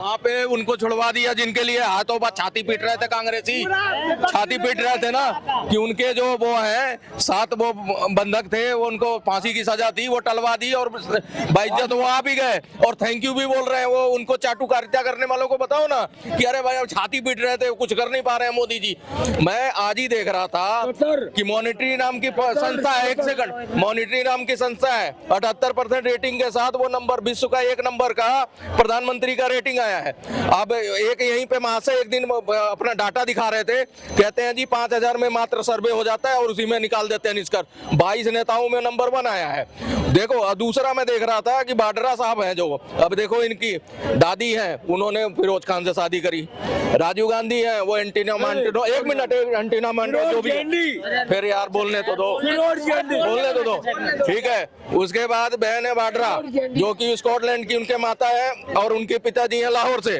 वहाँ पे उनको छुड़वा दिया जिनके लिए हाथों पर छाती पीट रहे थे कांग्रेसी, छाती पीट रहे थे ना कि उनके जो वो है 7 वो बंधक थे वो उनको फांसी की सजा थी, वो टलवा दी और बाइज्जत वो आ भी गए और थैंक यू भी बोल रहे हैं। वो उनको चाटुकारिता करने वालों को बताओ ना कि अरे भाई अब छाती पीट रहे थे, कुछ कर नहीं पा रहे हैं मोदी जी। मैं आज ही देख रहा था कि मॉनिटरी नाम की संस्था है, 1 सेकंड, मॉनिटरी नाम की संस्था है, 78% रेटिंग के साथ वो नंबर विश्व का 1 नंबर का प्रधानमंत्री का रेटिंग आया है। अब एक यहीं पे महाशय एक दिन अपना डाटा दिखा रहे थे, कहते हैं जी 5000 में मात्र सर्वे हो जाता है और उसी में निकाल देते हैं निष्कर्ष। 22 नेताओं में नंबर 1 आया है। देखो दूसरा मैं देख रहा था कि वाड्रा साहब हैं जो, अब देखो इनकी दादी हैं, उन्होंने फिरोज खान से शादी करी। राजीव गांधी हैं वो एंटीना मांटो, 1 मिनट एंटीना मांटो जो भी, फिर यार बोलने तो दो, बोलने तो दो, ठीक है। उसके बाद बहन है वाड्रा जो कि स्कॉटलैंड की उनके माता है और उनके पिताजी हैं लाहौर से।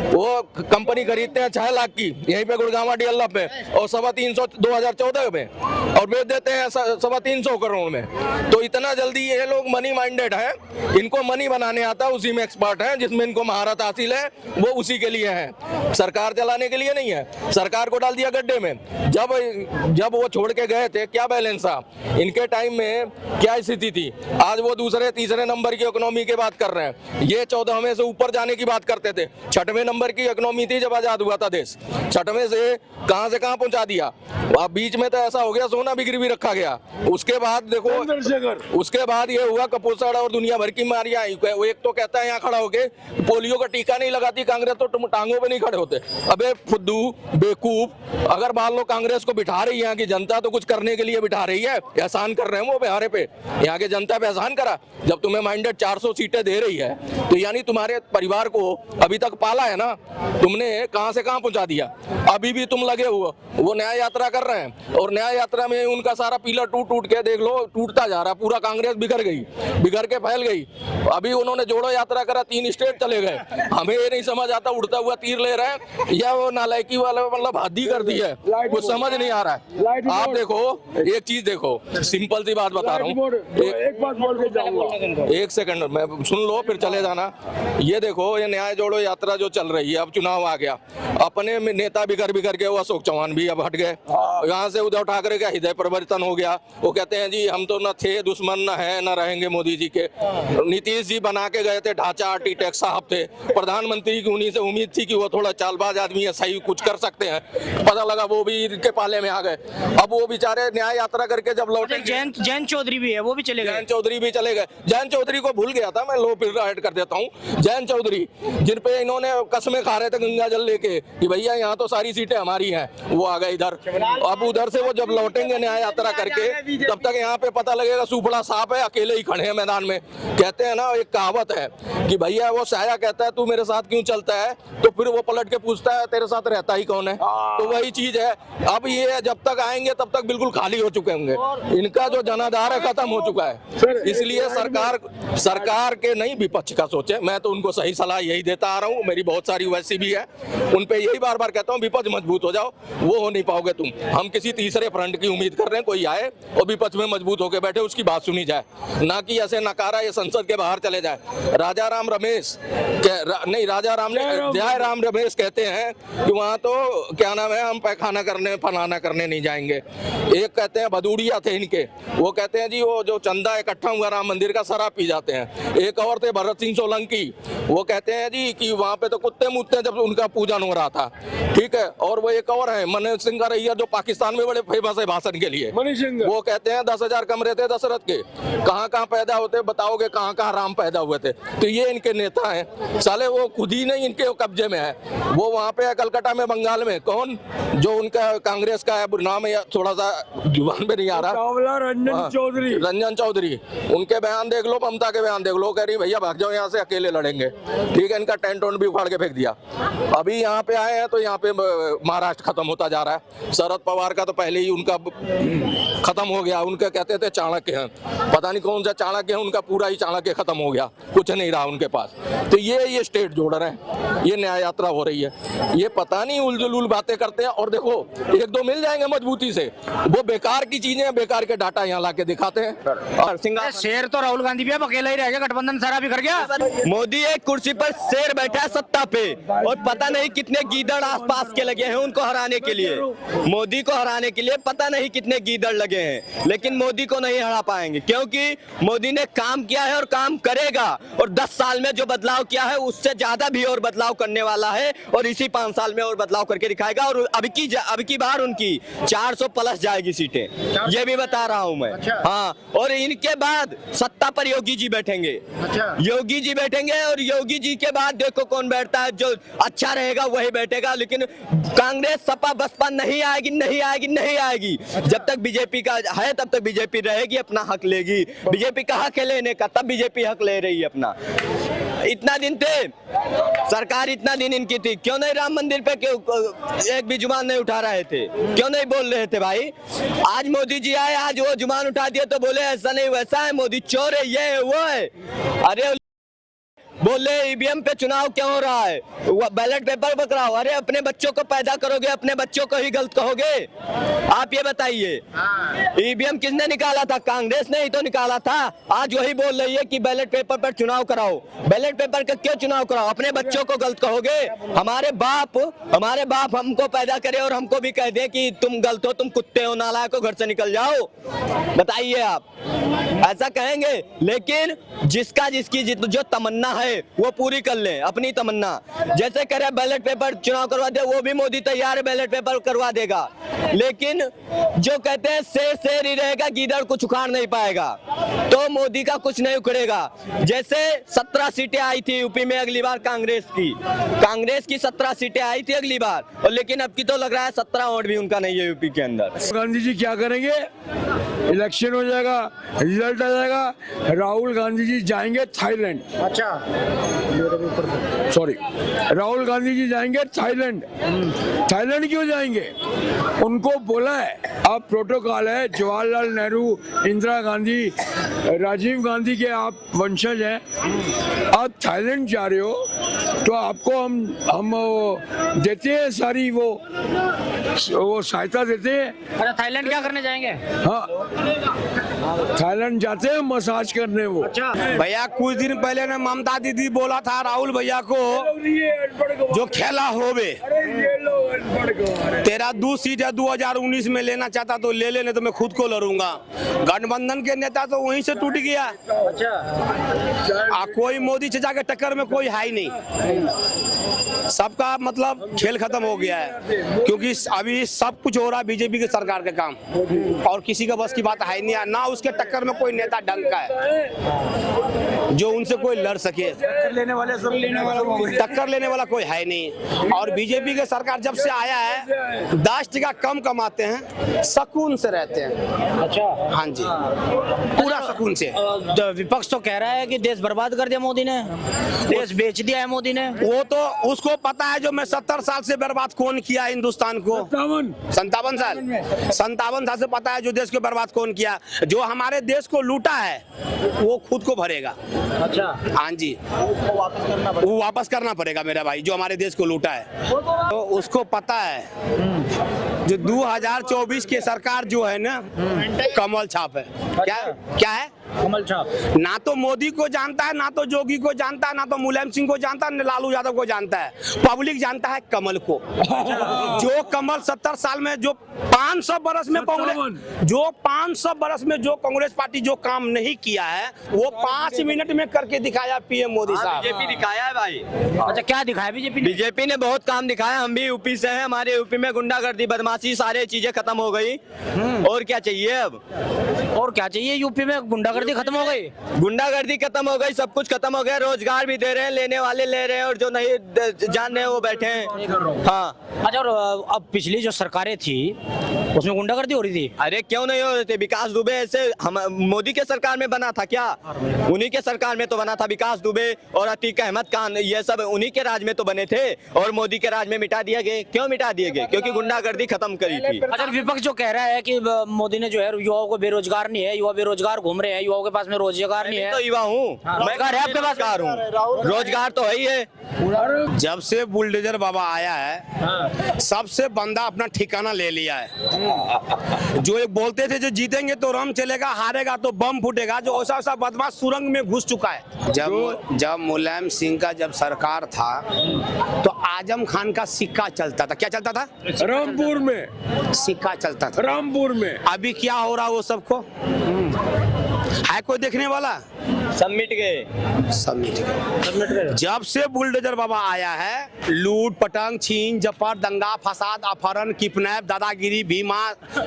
वो कंपनी खरीदते हैं 6 लाख की यहीं पे गुड़गांव डीएलएफ में और 325 2014 में और बेच देते हैं 325 करोड़ में। तो इतना जल्दी ये लोग मनी माइंडेड है, इनको मनी बनाने आता है, उसी में एक्सपर्ट है, जिसमें इनको महारत हासिल है वो उसी के लिए है, सरकार चलाने के लिए नहीं है। सरकार को डाल दिया गड्ढे में। जब वो छोड़ के गए थे क्या बैलेंस था, इनके टाइम में क्या स्थिति थी, आज वो दूसरे तीसरे नंबर की इकोनॉमी की बात कर रहे हैं। ये 14वें से ऊपर जाने की बात करते थे, 6वें नंबर की इकोनॉमी थी जब आजाद हुआ था देश, 6वें से कहां पहुंचा दिया। अब बीच में तो ऐसा हो गया सोना भी गिरवी रखा गया। उसके बाद देखो, उसके बाद ये हुआ कुपोषण और दुनिया भर की बीमारियां आई। एक तो कहता है यहाँ खड़ा होके पोलियो का टीका नहीं लगाती कांग्रेस तो तुम टांगों पे नहीं खड़े होते। अबे फुद्दू बेवकूफ, अगर मान लो कांग्रेस को बिठा रही है यहाँ की जनता तो कुछ करने के लिए बिठा रही है, एहसान कर रहे हैं वो बिहार पे, यहाँ की जनता पे एहसान करा। जब तुम्हें माइंडेड 400 सीटें दे रही है तो यानी तुम्हारे परिवार को अभी तक पाला है ना, तुमने कहां से कहां पहुंचा दिया। अभी भी तुम लगे हुए, वो न्याय यात्रा कर रहे हैं और न्याय यात्रा में उनका सारा पिलर टूट के देख लो, टूटता जा रहा, पूरा कांग्रेस बिखर के फैल गई। अभी उन्होंने जोड़ो यात्रा करा, 3 स्टेट चले गए। हमें ये नहीं समझ आता उड़ता हुआ तीर ले रहे हैं या वो नालायकी वाला मतलब हद्दी कर दी है, कुछ समझ नहीं आ रहा है। आप देखो एक चीज देखो, सिंपल सी बात बता रहा हूँ, एक बात बोल के जाऊंगा, 1 सेकंड में सुन लो फिर चले जाना। ये देखो ये न्याय जोड़ो यात्रा जो चल रही है, अब चुनाव आ गया, अपने नेता बिखर के वो अशोक चौहान भी अब हट गए, यहाँ से उद्धव ठाकरे का हृदय परिवर्तन हो गया। वो कहते हैं जी हम तो न थे दुश्मन न है न रहेंगे मोदी जी के। नीतीश जी बना के गए थे ढांचा, आर्किटेक्ट साहब थे, प्रधानमंत्री की उन्हीं से उम्मीद थी कि वो थोड़ा चालबाज आदमी है, सही कुछ कर सकते हैं, पता लगा वो भी इनके पाले में आ गए। अब वो बेचारे न्याय यात्रा करके जब लौटे, जयंत चौधरी भी है वो भी चले गए, जयंत चौधरी भी चले गए। जयंत चौधरी को भूल गया था मैं, लो फिर ऐड कर देता हूँ। जयंत चौधरी जिन पे इन्होंने कस्में खा रहे थे गंगा जल लेके कि भैया यहाँ तो सारी सीटें हमारी हैं, वो आ गए इधर। अब उधर से वो जब लौटेंगे न्याय यात्रा करके तब तक यहाँ पे पता लगेगा सुपड़ा सांप है, अकेले ही खड़े हैं मैदान में। कहते हैं ना एक कहावत है कि भैया वो साया कहता है तू मेरे साथ क्यों चलता है, तो फिर वो पलट के पूछता है तेरे साथ रहता ही कौन है। तो वही चीज है। अब ये जब तक आएंगे तब तक बिल्कुल खाली हो चुके होंगे, इनका जो जनाधार है खत्म हो चुका है। इसलिए सरकार के नहीं विपक्ष का सोचे, मैं तो उनको सही सलाह यही देता आ रहा हूँ, मेरी बहुत सारी वैसी भी है, उन पे यही बार बार कहता हूँ विपक्ष मजबूत हो जाओ, वो हो नहीं पाओगे तुम। हम किसी तीसरे फ्रंट की उम्मीद कर रहे हैं, कोई आए और विपक्ष में मजबूत होकर बैठे, उसकी बात सुनी जाए, ना कि ऐसे नकारा ये संसद के बाहर चले जाए। राजा राम रमेश जय राम रमेश कहते हैं कि वहाँ तो क्या नाम है हम पैखाना करने फलाना करने नहीं जाएंगे। एक कहते हैं भदूड़िया थे इनके, वो कहते हैं जी वो जो चंदा इकट्ठा हुआ राम मंदिर का शराब पी जाते हैं। एक और थे भरत सिंह सोलंकी, वो कहते हैं जी कि वहाँ पे तो कुत्ते मुत्ते जब उनका पूजन हो रहा था, ठीक है। और वो एक और है मनोज सिंह का रैया जो पाकिस्तान में बड़े फेमस है भाषण के लिए, वो कहते हैं 10,000 कमरे थे दशरथ के, कहाँ पैदा होते बताओगे, कहाँ राम पैदा हुए थे। तो ये इनके नेता हैं साले, वो खुद ही नहीं इनके कब्जे में है। वो वहाँ पे है कलकत्ता में बंगाल में, कौन जो उनका कांग्रेस का है नाम है थोड़ा सा जुबान पे नहीं आ रहा, रंजन चौधरी। उनके बयान देख लो, ममता के बयान देख लो, कह रही भैया भाग जाओ यहाँ से, अकेले लड़ेंगे, ठीक है। इनका टेंट वेंट भी उखाड़ के फेंक दिया। अभी यहाँ पे आए हैं तो यहाँ पे महाराष्ट्र खत्म होता जा रहा है। शरद पवार का तो पहले ही उनका खत्म हो गया, उनके कहते थे चाणक्य हैं, पता नहीं कौन सा चाणक्य है, उनका पूरा ही चाणक्य खत्म हो गया, कुछ नहीं रहा उनके पास। तो ये स्टेट जोड़ रहे हैं, ये न्याय यात्रा हो रही है, ये पता नहीं उलझुल बातें करते हैं। और देखो 1-2 मिल जाएंगे मजबूती से, वो बेकार की चीजें बेकार के डाटा यहाँ लाके दिखाते हैं। और शेर तो राहुल गांधी भी अब अकेला ही रह गया, गठबंधन सारा भी कर गया। मोदी एक कुर्सी पर शेर बैठा है सत्ता पे और पता नहीं कितने गीदड़ आसपास के लगे हैं उनको हराने के लिए, मोदी को हराने के लिए पता नहीं कितने गीदड़ लगे हैं, लेकिन मोदी को नहीं हरा पाएंगे क्योंकि मोदी ने काम किया है और काम करेगा। और 10 साल में जो बदलाव किया है उससे ज्यादा भी और बदलाव करने वाला है और इसी 5 साल में और बदलाव करके दिखाएगा। और अब की बार उनकी 400 प्लस जाएगी सीटें, ये भी बता रहा हूं मैं। हाँ, और इनके बाद सत्ता पर योगी जी बैठेंगे। योगी जी बैठेंगे और योगी जी के बाद देखो कौन बैठता है, जो अच्छा रहेगा वही बैठेगा। लेकिन कांग्रेस सपा बसपा नहीं आएगी, नहीं आएगी, नहीं आएगी। जब तक बीजेपी का है तब तक बीजेपी रहेगी, अपना हक लेगी। बीजेपी का हक है लेने का, तब बीजेपी हक ले रही है अपना। इतना दिन थे सरकार, इतना दिन इनकी थी, क्यों नहीं राम मंदिर पे क्यों एक भी जुबान नहीं उठा रहे थे, क्यों नहीं बोल रहे थे भाई? आज मोदी जी आए, आज वो जुबान उठा दिए तो बोले ऐसा नहीं वैसा है, मोदी चोर है, ये है वो है। अरे बोले ईवीएम पे चुनाव क्यों हो रहा है, बैलेट पेपर पकड़ाओ। अरे अपने बच्चों को पैदा करोगे, अपने बच्चों को ही गलत कहोगे? आप ये बताइए, ईवीएम किसने निकाला था? कांग्रेस ने ही तो निकाला था। आज वही बोल रही है कि बैलेट पेपर पर चुनाव कराओ। बैलेट पेपर का क्यों चुनाव कराओ? अपने बच्चों को गलत कहोगे? हमारे बाप हमको पैदा करे और हमको भी कह दे कि तुम गलत हो, तुम कुत्ते हो, नालायक हो, घर से निकल जाओ। बताइए आप ऐसा कहेंगे? लेकिन जिसका जिसकी जो तमन्ना है वो पूरी कर ले, अपनी तमन्ना। जैसे करे बैलेट पेपर चुनाव करवा दे, वो भी मोदी तैयार है, बैलेट पेपर करवा देगा। लेकिन जो कहते हैं शेर शेर ही रहेगा, गीदड़ कुछ उखाड़ नहीं पाएगा, तो मोदी का कुछ नहीं उखड़ेगा। जैसे 17 सीटें आई थी यूपी में अगली बार कांग्रेस की 17 सीटें आई थी अगली बार, और लेकिन अब की तो लग रहा है 17 वोट भी उनका नहीं है यूपी के अंदर। गांधी जी क्या करेंगे? इलेक्शन हो जाएगा, रिजल्ट आ जाएगा, राहुल गांधी जी जाएंगे थाईलैंड। राहुल गांधी जी जाएंगे थाईलैंड। थाईलैंड क्यों जाएंगे? उनको बोला है, आप प्रोटोकॉल है, जवाहरलाल नेहरू, इंदिरा गांधी, राजीव गांधी के आप वंशज हैं, आप थाईलैंड जा रहे हो तो आपको हम देते हैं सारी वो सहायता देते हैं। अरे थाईलैंड क्या करने जाएंगे? हाँ, थाईलैंड जाते हैं मसाज करने वो। भैया कुछ दिन पहले ने ममता दीदी बोला था राहुल भैया को जो खेला होवे, तेरा 2 सीट है 2019 में लेना चाहता तो ले लेने, तो मैं खुद को लड़ूंगा। गठबंधन के नेता तो वहीं से टूट गया। कोई मोदी से जाके टक्कर में कोई है ही नहीं, सबका मतलब खेल खत्म हो गया है, क्योंकि अभी सब कुछ हो रहा है बीजेपी की सरकार के काम, और किसी का बस की बात है नहीं, ना उसके टक्कर में कोई नेता ढंग का है जो उनसे कोई लड़ सके। टक्कर लेने वाला कोई है नहीं। और बीजेपी की सरकार जब से आया है 10 टका कम कमाते हैं, सुकून से रहते हैं। अच्छा, हाँ जी, पूरा सुकून से। विपक्ष तो कह रहा है कि देश बर्बाद कर दिया मोदी ने, देश बेच दिया है मोदी ने। वो तो उसको पता है जो मैं 70 साल से बर्बाद कौन किया हिंदुस्तान को। 57 साल से पता है जो देश को बर्बाद कौन किया। जो हमारे देश को लूटा है वो खुद को भरेगा। अच्छा, हाँ जी, वो वापस करना पड़ेगा मेरा भाई, जो हमारे देश को लूटा है तो उसको पता है। जो 2024 की सरकार जो है ना, कमल छाप है। क्या है? कमल छाप। ना तो मोदी को जानता है, ना तो जोगी को जानता है, ना तो मुलायम सिंह को जानता है, ना लालू यादव को जानता है। पब्लिक जानता है कमल को। जो कमल 70 साल में, जो 500 बरस में जो कांग्रेस पार्टी जो काम नहीं किया है वो 5 मिनट में करके दिखाया पीएम मोदी साहब। बीजेपी दिखाया है भाई। अच्छा, क्या दिखाया बीजेपी ने? बीजेपी ने बहुत काम दिखाया। हम भी यूपी से हैं, हमारे यूपी में गुंडागर्दी, बदमाशी, सारी चीजें खत्म हो गई। और क्या चाहिए अब? और क्या चाहिए? यूपी में गुंडागर्दी खत्म हो गई, गुंडागर्दी खत्म हो गई, सब कुछ खत्म हो गया। रोजगार भी दे रहे हैं, लेने वाले ले रहे हैं, और जो नहीं जान रहे हैं वो बैठे हैं। हाँ। अच्छा, और अब पिछली जो सरकारें थी उसमें गुंडागर्दी हो रही थी? अरे क्यों नहीं हो रहे थे? विकास दुबे ऐसे हम मोदी के सरकार में बना था क्या? उन्हीं के सरकार में तो बना था। विकास दुबे और अतीक अहमद खान, ये सब उन्हीं के राज में तो बने थे, और मोदी के राज में मिटा दिए गए। क्यों मिटा दिए गए? क्योंकि गुंडागर्दी खत्म करी थी। अच्छा, विपक्ष जो कह रहा है कि मोदी ने जो है युवाओं को बेरोजगार नहीं है, युवा बेरोजगार घूम रहे हैं, युवा युवाओं के पास में रोजगार नहीं मैं है। तो युवा हूँ, मैं रोजगार है आपके पास? बेरोजगार हूँ, रोजगार तो है ही है। जब से बुलडोजर बाबा आया है सबसे बंदा अपना ठिकाना ले लिया है। जो एक बोलते थे जो जीतेंगे तो रम चलेगा, हारेगा तो बम फूटेगा, जो ऐसा ऐसा बदमाश सुरंग में घुस चुका है। जब मुलायम सिंह का जब सरकार था तो आजम खान का सिक्का चलता था। क्या चलता था? रामपुर में, सिक्का चलता था। रामपुर में अभी क्या हो रहा है वो सबको है कोई देखने वाला? सब मिट गए। सब मिट गए। जब से बुलडोजर बाबा आया है लूट पटंग छीन झपट दंगा फसाद अपहरण किडनैप दादागिरी भीमा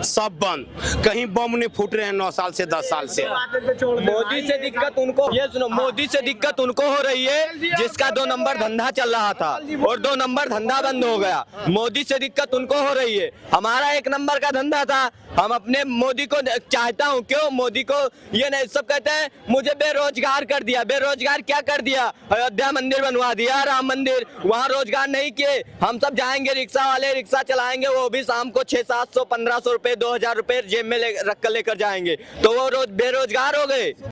सब बंद। कहीं बम नहीं फूट रहे हैं 9 साल से 10 साल से। मोदी से दिक्कत उनको, ये सुनो, मोदी से दिक्कत उनको हो रही है जिसका 2 नंबर धंधा चल रहा था और 2 नंबर धंधा बंद हो गया। मोदी से दिक्कत उनको हो रही है। हमारा 1 नंबर का धंधा था, हम अपने मोदी को चाहता हूँ। क्यों मोदी को? ये नहीं, सब कहते हैं मुझे बेरोजगार कर दिया। बेरोजगार क्या कर दिया? अयोध्या मंदिर बनवा दिया, राम मंदिर, वहाँ रोजगार नहीं किए। हम सब जाएंगे, रिक्शा वाले रिक्शा चलाएंगे, वो भी शाम को 600-700 1500 रुपए 2000 रुपए जेब में रख कर लेकर जाएंगे, तो वो रोज बेरोजगार हो गए।